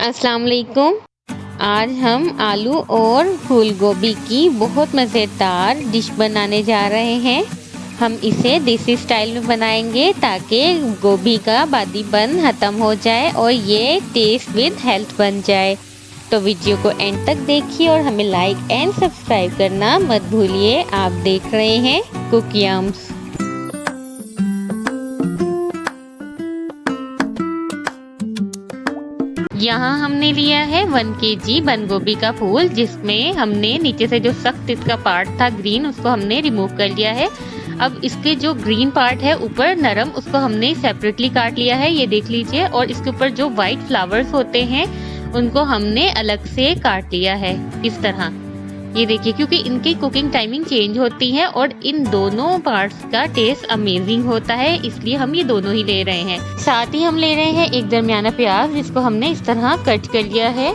अस्सलाम वालेकुम। आज हम आलू और फूल गोभी की बहुत मज़ेदार डिश बनाने जा रहे हैं। हम इसे देसी स्टाइल में बनाएंगे ताकि गोभी का बादीपन ख़त्म हो जाए और ये टेस्ट विद हेल्थ बन जाए। तो वीडियो को एंड तक देखिए और हमें लाइक एंड सब्सक्राइब करना मत भूलिए। आप देख रहे हैं कुक यम्स। यहाँ हमने लिया है 1 kg बंद गोभी का फूल, जिसमें हमने नीचे से जो सख्त इसका पार्ट था ग्रीन, उसको हमने रिमूव कर लिया है। अब इसके जो ग्रीन पार्ट है ऊपर नरम, उसको हमने सेपरेटली काट लिया है, ये देख लीजिए। और इसके ऊपर जो व्हाइट फ्लावर्स होते हैं उनको हमने अलग से काट लिया है इस तरह, ये देखिए। क्योंकि इनकी कुकिंग टाइमिंग चेंज होती है और इन दोनों पार्ट्स का टेस्ट अमेजिंग होता है, इसलिए हम ये दोनों ही ले रहे हैं। साथ ही हम ले रहे हैं एक दरमियाना प्याज, जिसको हमने इस तरह कट कर लिया है।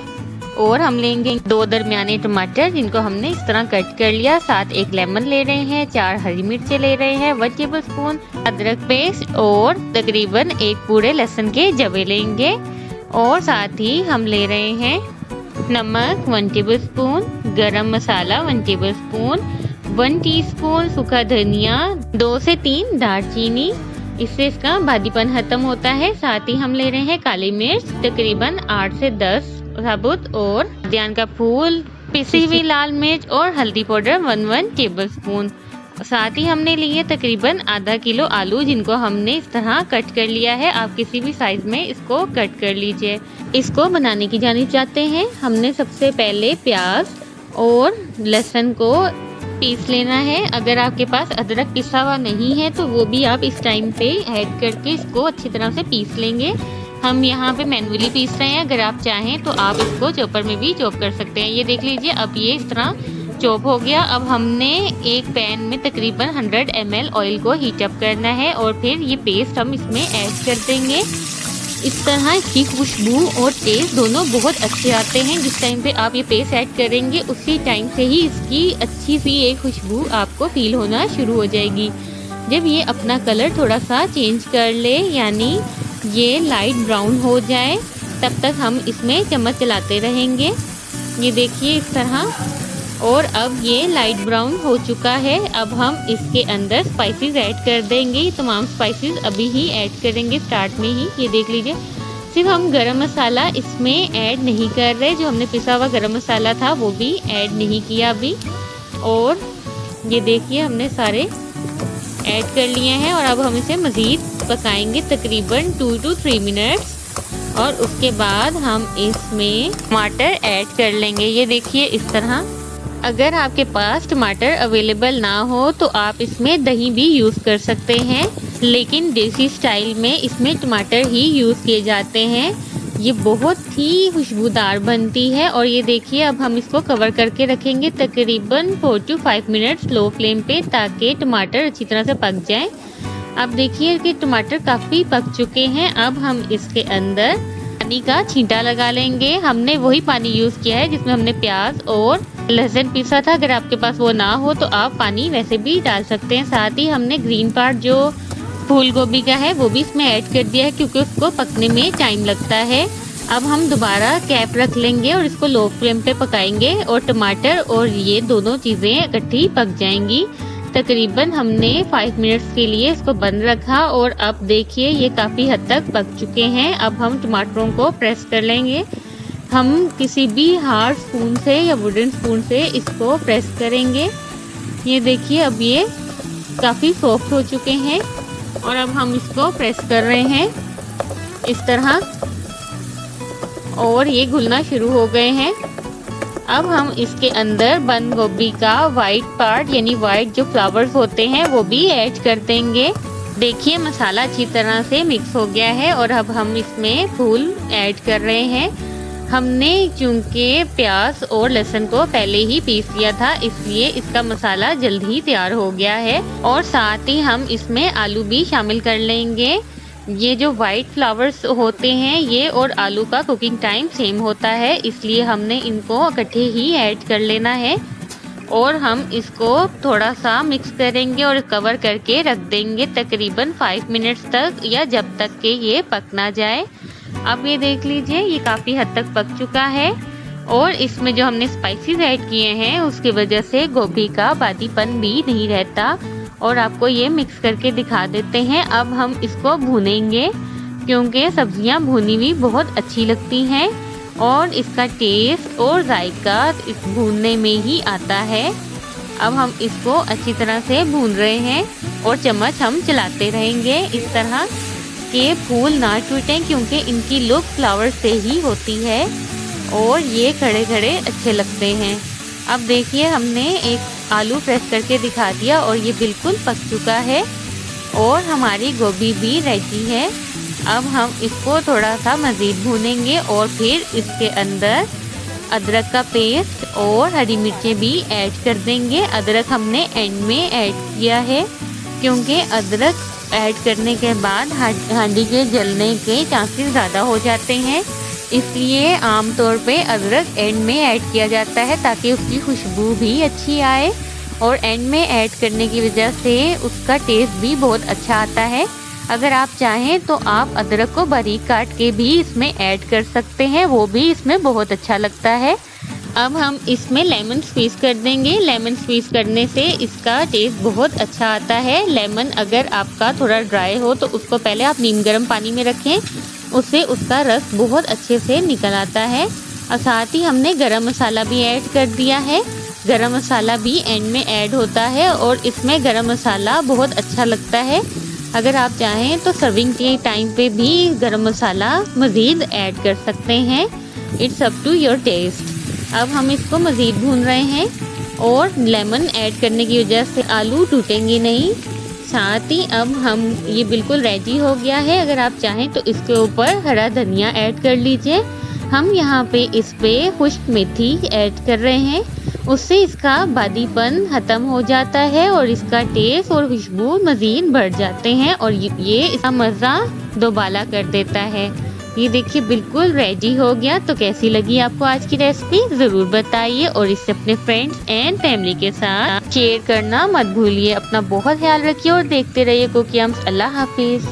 और हम लेंगे 2 दरमियाने टमाटर, जिनको हमने इस तरह कट कर लिया। साथ एक लेमन ले रहे हैं, 4 हरी मिर्चें ले रहे हैं, 1 टेबलस्पून अदरक पेस्ट और तकरीबन 1 पूरे लहसुन के जवे लेंगे। और साथ ही हम ले रहे हैं नमक 1 टेबलस्पून, गरम मसाला 1 टेबलस्पून, 1 टीस्पून सूखा धनिया, 2 से 3 दालचीनी, इससे इसका भादीपन खत्म होता है। साथ ही हम ले रहे हैं काली मिर्च तकरीबन 8 से 10 साबुत, और ध्यान का फूल, पिसी हुई लाल मिर्च और हल्दी पाउडर 1 टेबलस्पून। साथ ही हमने लिए तकरीबन आधा किलो आलू, जिनको हमने इस तरह कट कर लिया है। आप किसी भी साइज में इसको कट कर लीजिए। इसको बनाने की जानी चाहते हैं। हमने सबसे पहले प्याज और लहसुन को पीस लेना है। अगर आपके पास अदरक पिसा हुआ नहीं है तो वो भी आप इस टाइम पे ऐड करके इसको अच्छी तरह से पीस लेंगे। हम यहाँ पे मैनुअली पीस रहे हैं, अगर आप चाहें तो आप इसको चॉपर में भी चॉप कर सकते हैं। ये देख लीजिए, अब ये इस तरह चॉप हो गया। अब हमने एक पैन में तकरीबन 100 ml ऑयल को हीट अप करना है और फिर ये पेस्ट हम इसमें ऐड कर देंगे। इस तरह इसकी खुशबू और टेस्ट दोनों बहुत अच्छे आते हैं। जिस टाइम पे आप ये पेस्ट ऐड करेंगे उसी टाइम से ही इसकी अच्छी सी एक खुशबू आपको फील होना शुरू हो जाएगी। जब ये अपना कलर थोड़ा सा चेंज कर ले, यानी ये लाइट ब्राउन हो जाए, तब तक हम इसमें चम्मच चलाते रहेंगे। ये देखिए इस तरह। और अब ये लाइट ब्राउन हो चुका है। अब हम इसके अंदर स्पाइसेस ऐड कर देंगे। ये तमाम स्पाइसेस अभी ही ऐड करेंगे स्टार्ट में ही, ये देख लीजिए। सिर्फ हम गरम मसाला इसमें ऐड नहीं कर रहे, जो हमने पिसा हुआ गरम मसाला था वो भी ऐड नहीं किया अभी। और ये देखिए हमने सारे ऐड कर लिए हैं और अब हम इसे मज़ीद पकाएंगे तकरीबन 2 to 3 मिनट्स। और उसके बाद हम इसमें टमाटर ऐड कर लेंगे, ये देखिए इस तरह। अगर आपके पास टमाटर अवेलेबल ना हो तो आप इसमें दही भी यूज़ कर सकते हैं, लेकिन देसी स्टाइल में इसमें टमाटर ही यूज़ किए जाते हैं। ये बहुत ही खुशबूदार बनती है। और ये देखिए, अब हम इसको कवर करके रखेंगे तकरीबन 4 to 5 मिनट्स लो फ्लेम पे, ताकि टमाटर अच्छी तरह से पक जाए। अब देखिए कि टमाटर काफ़ी पक चुके हैं। अब हम इसके अंदर पानी का छींटा लगा लेंगे। हमने वही पानी यूज़ किया है जिसमें हमने प्याज और लहसुन पीसा था। अगर आपके पास वो ना हो तो आप पानी वैसे भी डाल सकते हैं। साथ ही हमने ग्रीन पार्ट जो फूल गोभी का है वो भी इसमें ऐड कर दिया है, क्योंकि उसको पकने में टाइम लगता है। अब हम दोबारा कैप रख लेंगे और इसको लो फ्लेम पे पकाएंगे और टमाटर और ये दोनों चीज़ें इकट्ठी पक जाएंगी। तकरीबन हमने 5 मिनट्स के लिए इसको बंद रखा और अब देखिए ये काफ़ी हद तक पक चुके हैं। अब हम टमाटरों को प्रेस कर लेंगे। हम किसी भी हार्ड स्पून से या वुडन स्पून से इसको प्रेस करेंगे। ये देखिए अब ये काफ़ी सॉफ्ट हो चुके हैं और अब हम इसको प्रेस कर रहे हैं इस तरह, और ये घुलना शुरू हो गए हैं। अब हम इसके अंदर बंद गोभी का वाइट पार्ट, यानी वाइट जो फ्लावर्स होते हैं, वो भी ऐड कर देंगे। देखिए मसाला अच्छी तरह से मिक्स हो गया है और अब हम इसमें फूल ऐड कर रहे हैं। हमने चूंकि प्याज और लहसुन को पहले ही पीस लिया था, इसलिए इसका मसाला जल्द ही तैयार हो गया है। और साथ ही हम इसमें आलू भी शामिल कर लेंगे। ये जो वाइट फ्लावर्स होते हैं ये और आलू का कुकिंग टाइम सेम होता है, इसलिए हमने इनको इकट्ठे ही ऐड कर लेना है। और हम इसको थोड़ा सा मिक्स करेंगे और कवर करके रख देंगे तकरीबन 5 मिनट्स तक, या जब तक कि ये पक ना जाए। अब ये देख लीजिए ये काफ़ी हद तक पक चुका है और इसमें जो हमने स्पाइसेस ऐड किए हैं उसकी वजह से गोभी का बादीपन भी नहीं रहता। और आपको ये मिक्स करके दिखा देते हैं। अब हम इसको भूनेंगे क्योंकि सब्जियां भुनी हुई बहुत अच्छी लगती हैं और इसका टेस्ट और जायका इस भूनने में ही आता है। अब हम इसको अच्छी तरह से भून रहे हैं और चम्मच हम चलाते रहेंगे इस तरह के फूल ना टूटें, क्योंकि इनकी लुक फ्लावर से ही होती है और ये खड़े खड़े अच्छे लगते हैं। अब देखिए हमने एक आलू प्रेस करके दिखा दिया और ये बिल्कुल पक चुका है और हमारी गोभी भी रेडी है। अब हम इसको थोड़ा सा मज़ीद भूनेंगे और फिर इसके अंदर अदरक का पेस्ट और हरी मिर्चें भी ऐड कर देंगे। अदरक हमने एंड में ऐड किया है क्योंकि अदरक ऐड करने के बाद हांडी के जलने के चांसेस ज़्यादा हो जाते हैं, इसलिए आमतौर पे अदरक एंड में ऐड किया जाता है ताकि उसकी खुशबू भी अच्छी आए और एंड में ऐड करने की वजह से उसका टेस्ट भी बहुत अच्छा आता है। अगर आप चाहें तो आप अदरक को बारीक काट के भी इसमें ऐड कर सकते हैं, वो भी इसमें बहुत अच्छा लगता है। अब हम इसमें लेमन स्क्वीज़ कर देंगे। लेमन स्क्वीज़ करने से इसका टेस्ट बहुत अच्छा आता है। लेमन अगर आपका थोड़ा ड्राई हो तो उसको पहले आप नीम गर्म पानी में रखें, उससे उसका रस बहुत अच्छे से निकल आता है। और साथ ही हमने गरम मसाला भी ऐड कर दिया है। गरम मसाला भी एंड में ऐड होता है और इसमें गरम मसाला बहुत अच्छा लगता है। अगर आप चाहें तो सर्विंग के टाइम पे भी गरम मसाला मज़ीद ऐड कर सकते हैं। It's up to your taste. अब हम इसको मज़ीद भून रहे हैं और लेमन ऐड करने की वजह से आलू टूटेंगे नहीं। साथ ही अब हम ये बिल्कुल रेडी हो गया है। अगर आप चाहें तो इसके ऊपर हरा धनिया ऐड कर लीजिए। हम यहाँ पे इस पे खुश्क मेथी ऐड कर रहे हैं, उससे इसका बादीपन ख़त्म हो जाता है और इसका टेस्ट और खुशबू मज़ीद बढ़ जाते हैं और ये इसका मज़ा दोबाला कर देता है। ये देखिए बिल्कुल रेडी हो गया। तो कैसी लगी आपको आज की रेसिपी ज़रूर बताइए और इसे अपने फ्रेंड्स एंड फैमिली के साथ शेयर करना मत भूलिए। अपना बहुत ख्याल रखिए और देखते रहिए कुकिंग। अल्लाह हाफिज़।